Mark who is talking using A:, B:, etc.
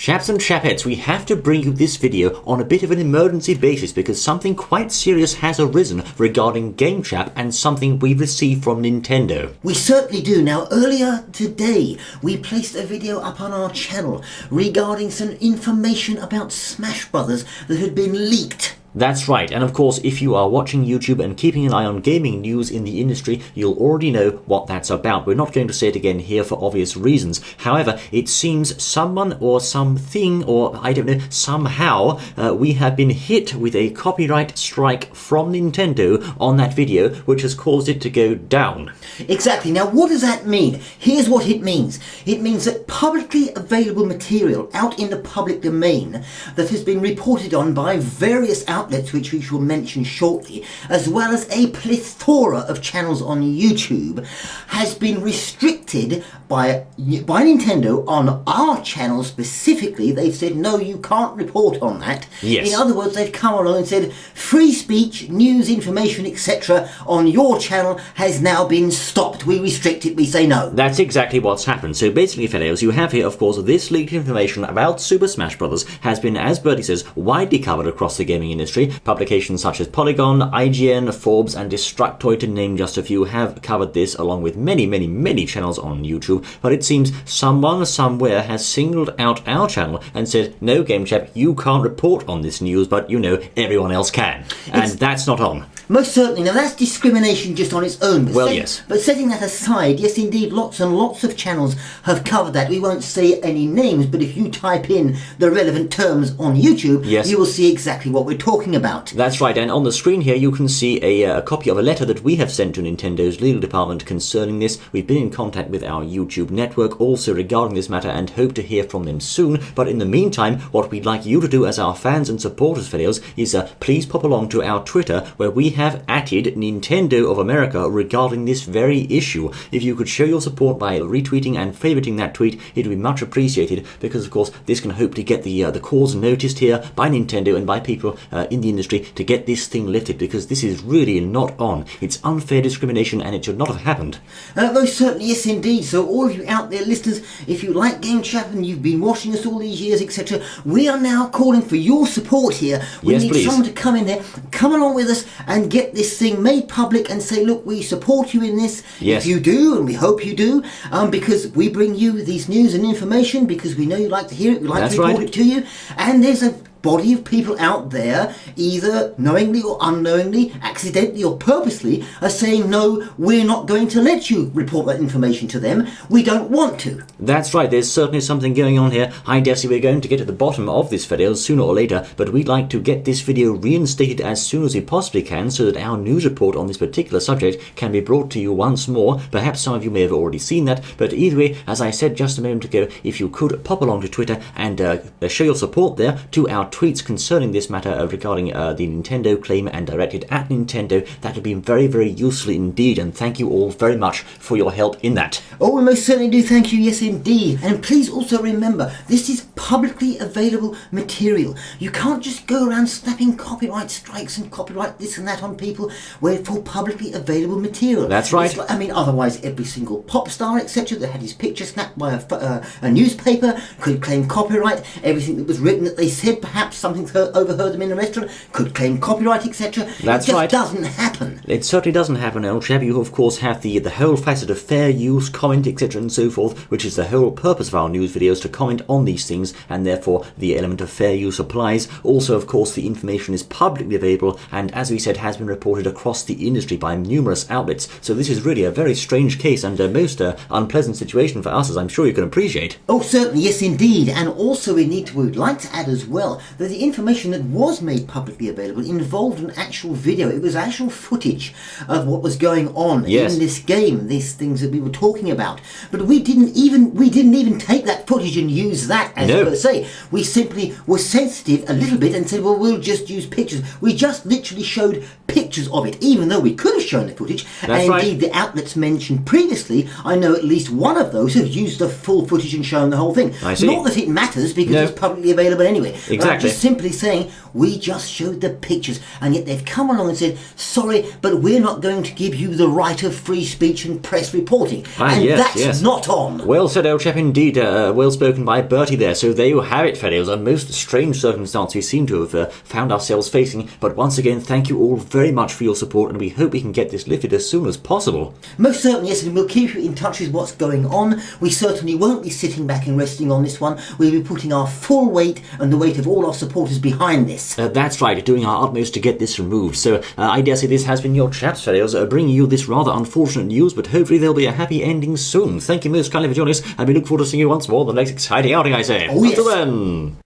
A: Chaps and chapettes, we have to bring you this video on a bit of an emergency basis because something quite serious has arisen regarding GameChap and something we've received from Nintendo.
B: We certainly do. Now, earlier today, we placed a video up on our channel regarding some information about Smash Brothers that had been leaked.
A: That's right, and of course, if you are watching YouTube and keeping an eye on gaming news in the industry, you'll already know what that's about. We're not going to say it again here for obvious reasons. However, it seems someone or something, or I don't know, somehow, we have been hit with a copyright strike from Nintendo on that video, which has caused it to go down.
B: Exactly. Now, what does that mean? Here's what it means. It means that publicly available material out in the public domain that has been reported on by various outlets, which we shall mention shortly, as well as a plethora of channels on YouTube, has been restricted by Nintendo on our channel specifically. They've said, no, you can't report on that.
A: Yes.
B: In other words, they've come along and said, free speech, news, information, etc. on your channel has now been stopped. We restrict it, we say no.
A: That's exactly what's happened. So basically, fellows, you have here, of course, this leaked information about Super Smash Bros. Has been, as Bertie says, widely covered across the gaming industry. Publications such as Polygon, IGN, Forbes, and Destructoid, to name just a few, have covered this, along with many channels on YouTube. But it seems someone somewhere has singled out our channel and said, no, GameChap, you can't report on this news, but you know, everyone else can. And that's not on.
B: Most certainly. Now, that's discrimination just on its own.
A: Well, yes.
B: But setting that aside, yes, indeed, lots and lots of channels have covered that. We won't say any names, but if you type in the relevant terms on YouTube,
A: yes,
B: you will see exactly what we're talking about.
A: That's right, and on the screen here you can see a copy of a letter that we have sent to Nintendo's legal department concerning this. We've been in contact with our YouTube network also regarding this matter and hope to hear from them soon. But in the meantime, what we'd like you to do as our fans and supporters, fellows, is please pop along to our Twitter, where we have added Nintendo of America regarding this very issue. If you could show your support by retweeting and favoriting that tweet, it would be much appreciated, because of course this can hope to get the cause noticed here by Nintendo and by people in the industry to get this thing lifted, because this is really not on. It's unfair discrimination and it should not have happened.
B: Most certainly, yes indeed. So all of you out there listeners, if you like GameChap and you've been watching us all these years, etc., we are now calling for your support here. We need someone to come in there, come along with us and get this thing made public and say, look, we support you in this.
A: Yes.
B: If you do, and we hope you do, because we bring you these news and information because we know you like to hear it, we like to report it to you, and there's a body of people out there, either knowingly or unknowingly, accidentally or purposely, are saying, no, we're not going to let you report that information to them. We don't want to.
A: That's right, there's certainly something going on here. I dare say we're going to get to the bottom of this video sooner or later, but we'd like to get this video reinstated as soon as we possibly can so that our news report on this particular subject can be brought to you once more. Perhaps some of you may have already seen that, but either way, as I said just a moment ago, if you could pop along to Twitter and show your support there to our tweets concerning this matter regarding the Nintendo claim and directed at Nintendo, that would be very useful indeed, and thank you all very much for your help in that.
B: Oh, we most certainly do thank you, yes indeed. And please also remember, this is publicly available material. You can't just go around slapping copyright strikes and copyright this and that on people where for publicly available material.
A: That's right.
B: Like, I mean, otherwise every single pop star, etc., that had his picture snapped by a newspaper could claim copyright. Everything that was written that they said, perhaps something overheard them in a restaurant, could claim copyright, etc.
A: That's
B: right.
A: right.
B: It just doesn't happen.
A: It certainly doesn't happen, old chap. You of course have the whole facet of fair use, comment, etc. and so forth, which is the whole purpose of our news videos, to comment on these things, and therefore the element of fair use applies. Also, of course, the information is publicly available and, as we said, has been reported across the industry by numerous outlets. So this is really a very strange case and a most unpleasant situation for us, as I'm sure you can appreciate.
B: Oh, certainly, yes indeed. And also we'd like to add as well that the information that was made publicly available involved an actual video. It was actual footage of what was going on in this game, these things that we were talking about. But we didn't even take that footage and use that as per se. We simply were sensitive a little bit and said, well, we'll just use pictures. We just literally showed pictures pictures of it, even though we could have shown the footage.
A: That's
B: and
A: right.
B: indeed, the outlets mentioned previously, I know at least one of those have used the full footage and shown the whole thing.
A: I see.
B: Not that it matters, because
A: No.
B: it's publicly available anyway.
A: Exactly.
B: But I'm just simply saying, we just showed the pictures, and yet they've come along and said, sorry, but we're not going to give you the right of free speech and press reporting. And that's not on.
A: Well said, old chap, indeed. Well spoken by Bertie there. So there you have it, fellows. A most strange circumstance we seem to have found ourselves facing. But once again, thank you all very much for your support, and we hope we can get this lifted as soon as possible.
B: Most certainly, yes, and we'll keep you in touch with what's going on. We certainly won't be sitting back and resting on this one. We'll be putting our full weight and the weight of all our supporters behind this.
A: That's right, doing our utmost to get this removed. So I dare say this has been your chaps, fellows, bringing you this rather unfortunate news, but hopefully there'll be a happy ending soon. Thank you most kindly for joining us, and we look forward to seeing you once more on the next exciting outing, I say.
B: Oh, yes.
A: Until then.